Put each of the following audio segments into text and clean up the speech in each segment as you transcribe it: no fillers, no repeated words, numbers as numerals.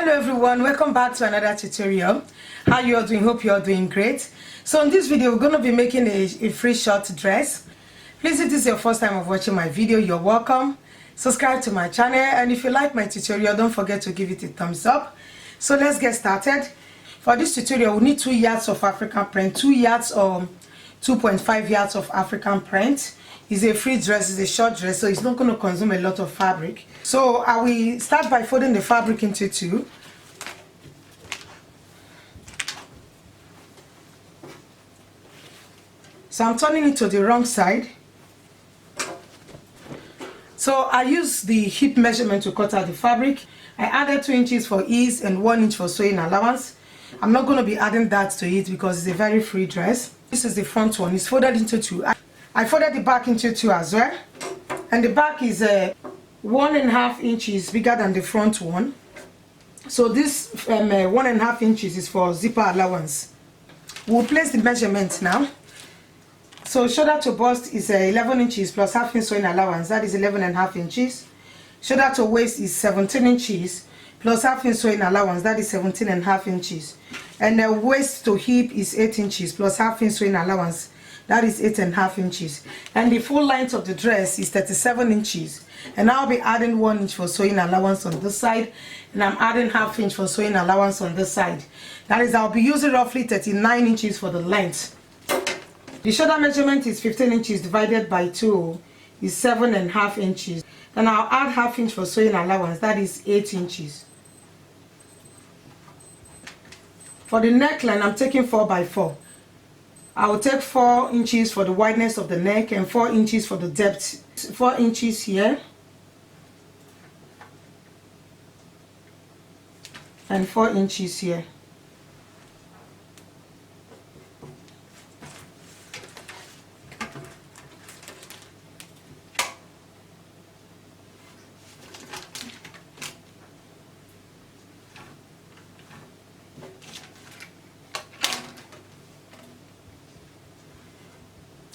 Hello everyone, welcome back to another tutorial. How you all doing? Hope you are doing great. So in this video we're going to be making a free short dress. Please, if this is your first time of watching my video, you're welcome. Subscribe to my channel, and if you like my tutorial, don't forget to give it a thumbs up. So let's get started. For this tutorial we need 2 yards of African print, 2 yards or 2.5 yards of African print. It's a free dress, it's a short dress, so it's not going to consume a lot of fabric. So I will start by folding the fabric into 2. So I'm turning it to the wrong side. So I use the hip measurement to cut out the fabric. I added 2 inches for ease and 1 inch for sewing allowance. I'm not going to be adding that to it because it's a very free dress. This is the front one. It's folded into 2. I folded the back into 2 as well, and the back is 1.5 inches bigger than the front one. So this 1.5 inches is for zipper allowance. We'll place the measurement now. So shoulder to bust is 11 inches plus half inch sewing allowance, that is 11.5 inches. Shoulder to waist is 17 inches plus half inch sewing allowance, that is 17.5 inches. And the waist to hip is 8 inches plus half inch sewing allowance, that is 8.5 inches. And the full length of the dress is 37 inches. And I'll be adding 1 inch for sewing allowance on this side, and I'm adding half inch for sewing allowance on this side. That is, I'll be using roughly 39 inches for the length. The shoulder measurement is 15 inches divided by 2 is 7.5 inches. Then I'll add half inch for sewing allowance, that is 8 inches. For the neckline, I'm taking 4 by 4. I will take 4 inches for the wideness of the neck and 4 inches for the depth. 4 inches here and 4 inches here.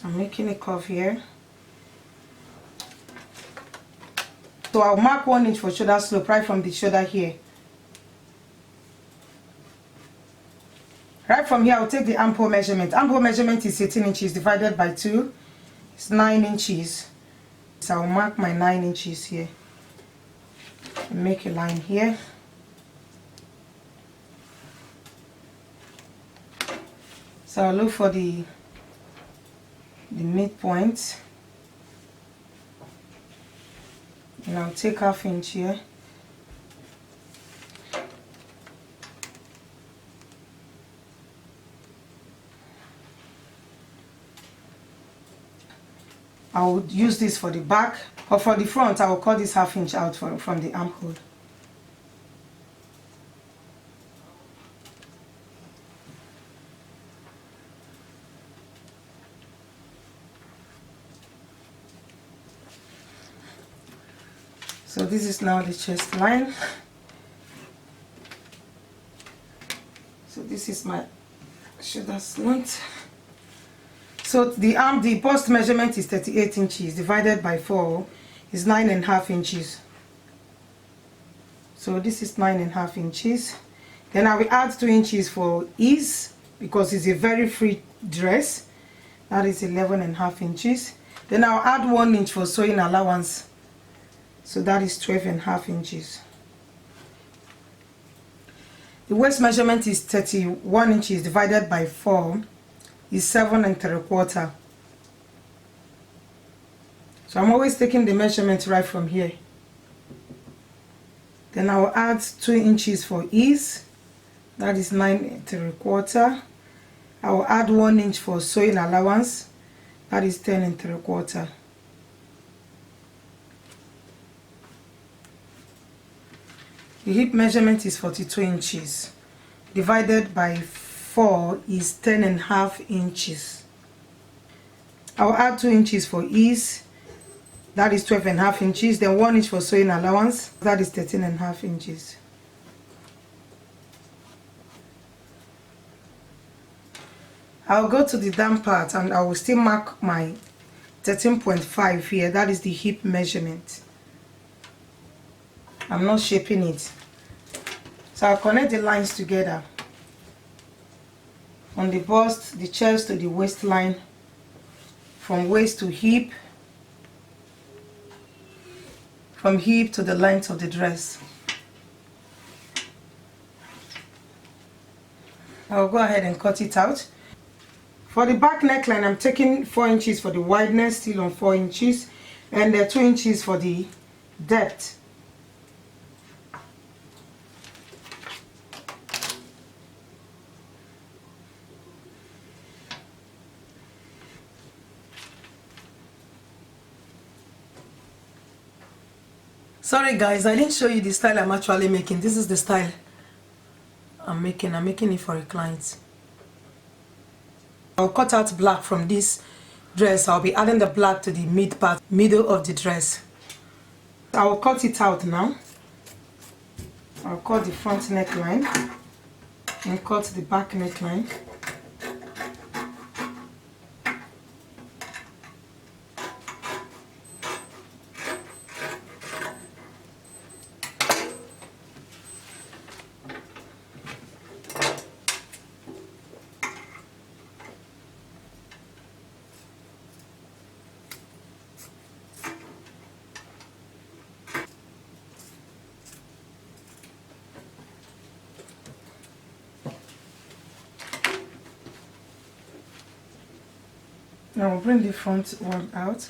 I'm making a curve here. So I'll mark 1 inch for shoulder slope right from the shoulder here. Right from here, I'll take the armhole measurement. Armhole measurement is 18 inches divided by 2. It's 9 inches. So I'll mark my 9 inches here. And make a line here. So I'll look for the midpoint, and I'll take half inch here. I would use this for the back, or for the front I will cut this half inch out from the armhole. So this is now the chest line. So this is my shoulder length. So the bust measurement is 38 inches divided by 4 is 9.5 inches. So this is 9.5 inches. Then I will add 2 inches for ease because it's a very free dress. That is 11.5 inches. Then I'll add 1 inch for sewing allowance. So that is 12.5 inches. The waist measurement is 31 inches divided by 4 is 7 3/4. So I'm always taking the measurement right from here. Then I will add 2 inches for ease. That is 9 3/4. I will add 1 inch for sewing allowance. That is 10 3/4. The hip measurement is 42 inches. Divided by 4 is 10.5 inches. I will add 2 inches for ease. That is 12.5 inches. Then 1 inch for sewing allowance. That is 13.5 inches. I will go to the down part and I will still mark my 13.5 here. That is the hip measurement. I'm not shaping it. So I'll connect the lines together on the bust, the chest to the waistline, from waist to hip, from hip to the length of the dress. I'll go ahead and cut it out. For the back neckline, I'm taking 4 inches for the wideness, still on 4 inches, and 2 inches for the depth. Sorry guys, I didn't show you the style I'm actually making. This is the style I'm making it for a client. I'll cut out black from this dress. I'll be adding the black to the middle of the dress. I will cut it out now. I'll cut the front neckline and cut the back neckline. Now we'll bring the front one out.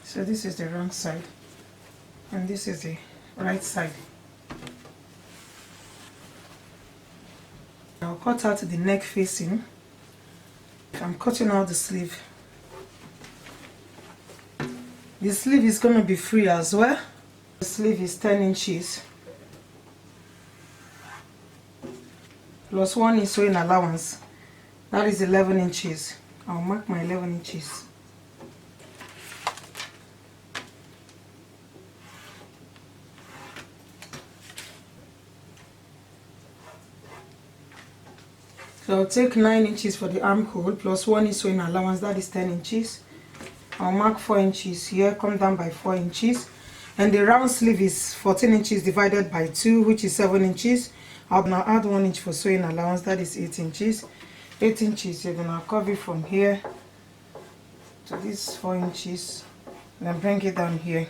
So this is the wrong side and this is the right side. I'll cut out the neck facing. I'm cutting out the sleeve. The sleeve is going to be free as well. The sleeve is 10 inches. Plus 1 is sewing allowance. That is 11 inches. I'll mark my 11 inches. So I'll take 9 inches for the armhole, plus 1 is sewing allowance, that is 10 inches. I'll mark 4 inches here, come down by 4 inches. And the round sleeve is 14 inches divided by 2, which is 7 inches. I'll now add 1 inch for sewing allowance, that is 8 inches. 8 inches, you're going to cover it from here to this 4 inches. And then bring it down here.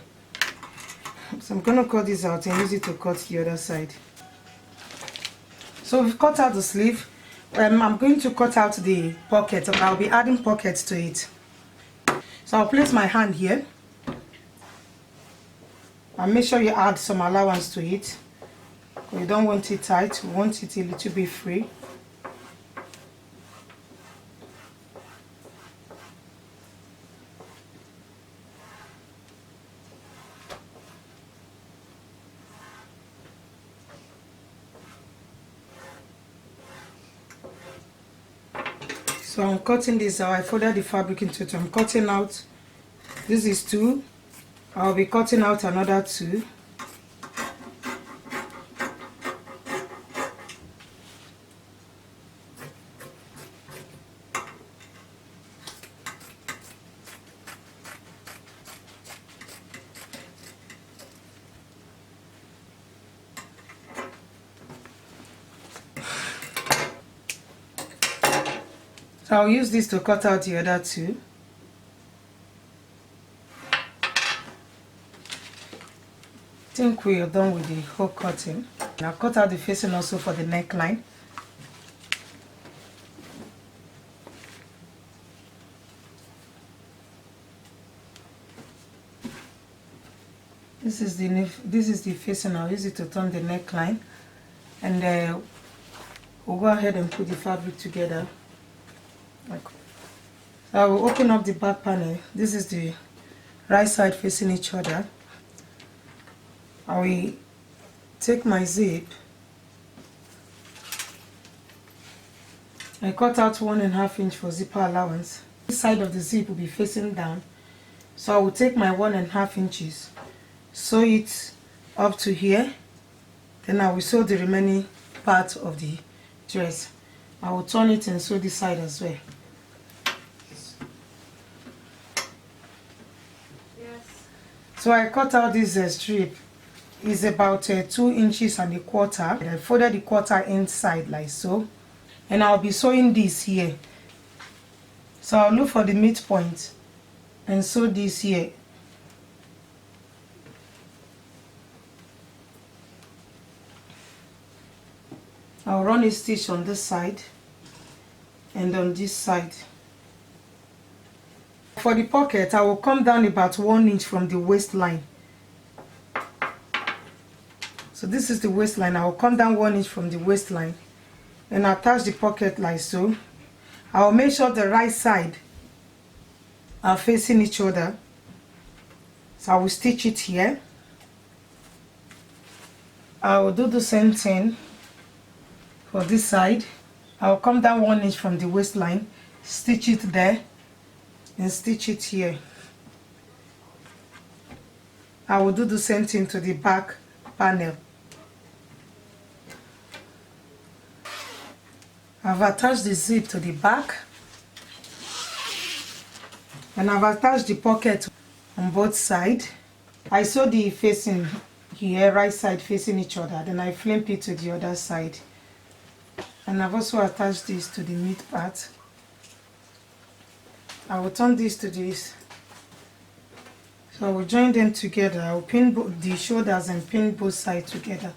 So I'm going to cut this out and use it to cut the other side. So we've cut out the sleeve. I'm going to cut out the pocket. I'll be adding pockets to it. So I'll place my hand here and make sure you add some allowance to it. You don't want it tight, you want it a little bit free. So I'm cutting this out. I folded the fabric into two. I'm cutting out. This is 2. I'll be cutting out another 2. So I'll use this to cut out the other 2. I think we are done with the whole cutting. I'll cut out the facing also for the neckline. This is the facing. I'll use it to turn the neckline, and we'll go ahead and put the fabric together. I will open up the back panel. This is the right side facing each other. I will take my zip. I cut out 1.5 inch for zipper allowance. This side of the zip will be facing down, so I will take my 1.5 inches, sew it up to here, then I will sew the remaining part of the dress. I will turn it and sew this side as well. Yes. So I cut out this strip. It's about 2 inches and a quarter. I folded the quarter inside like so, and I'll be sewing this here. So I'll look for the midpoint and sew this here. I'll run a stitch on this side and on this side. For the pocket, I will come down about 1 inch from the waistline. So this is the waistline. I will come down 1 inch from the waistline and attach the pocket like so. I will make sure the right side are facing each other. So I will stitch it here. I will do the same thing for this side. I will come down 1 inch from the waistline, stitch it there, and stitch it here. I will do the same thing to the back panel. I've attached the zip to the back, and I've attached the pocket on both sides. I sew the facing here, right side facing each other, then I flip it to the other side. And I've also attached this to the mid part. I will turn this to this. So I will join them together. I will pin the shoulders and pin both sides together.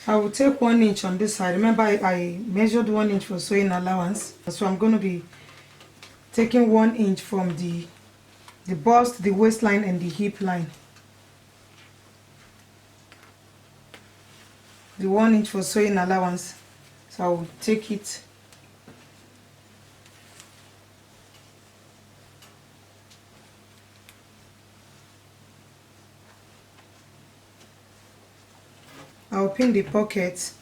I will take 1 inch on this side. Remember, I measured 1 inch for sewing allowance. So I'm going to be taking 1 inch from the bust, the waistline, and the hip line. The 1 inch for sewing allowance. So I will take it. I'll pin the pocket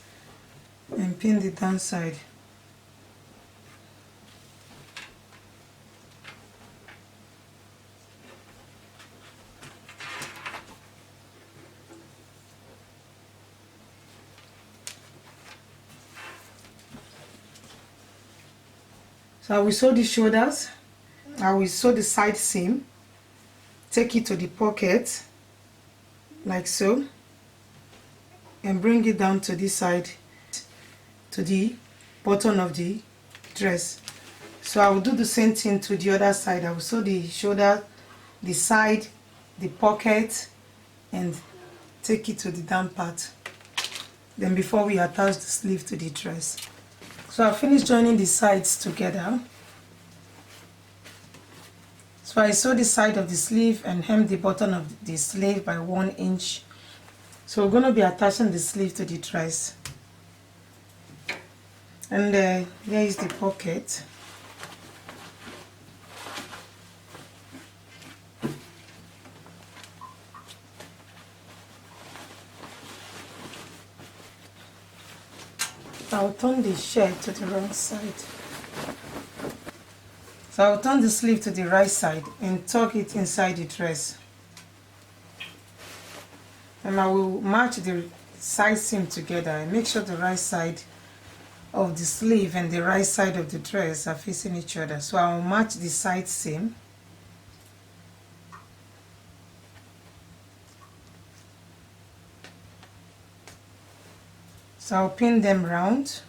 and pin the down side. So I will sew the shoulders. I will sew the side seam. Take it to the pocket like so, and bring it down to this side, to the bottom of the dress. So I will do the same thing to the other side. I will sew the shoulder, the side, the pocket, and take it to the down part. Then before we attach the sleeve to the dress. So I finished joining the sides together. So I sew the side of the sleeve and hem the bottom of the sleeve by 1 inch. So we're going to be attaching the sleeve to the dress. And here is the pocket. I'll turn the shirt to the wrong side. So I'll turn the sleeve to the right side and tuck it inside the dress. And I will match the side seam together and make sure the right side of the sleeve and the right side of the dress are facing each other. So I will match the side seam. So I'll pin them round.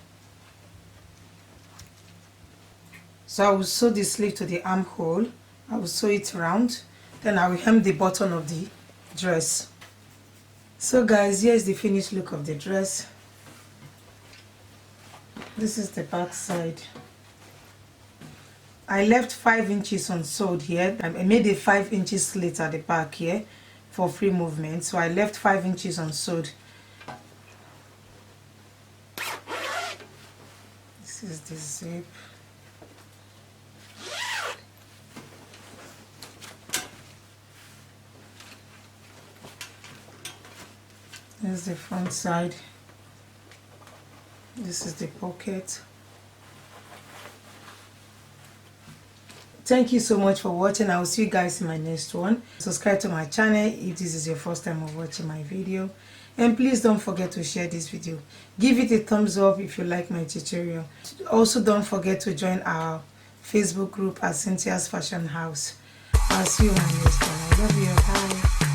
So I will sew the sleeve to the armhole. I will sew it round. Then I will hem the bottom of the dress. So guys, here is the finished look of the dress. This is the back side. I left 5 inches unsewed here. I made a 5 inches slit at the back here for free movement. So I left 5 inches unsewed. This is the zip. This is the front side. This is the pocket. Thank you so much for watching. I will see you guys in my next one. Subscribe to my channel if this is your first time of watching my video, and please don't forget to share this video. Give it a thumbs up if you like my tutorial. Also, don't forget to join our Facebook group at Cynthia's Fashion House. I'll see you in my next one. I love you. Bye.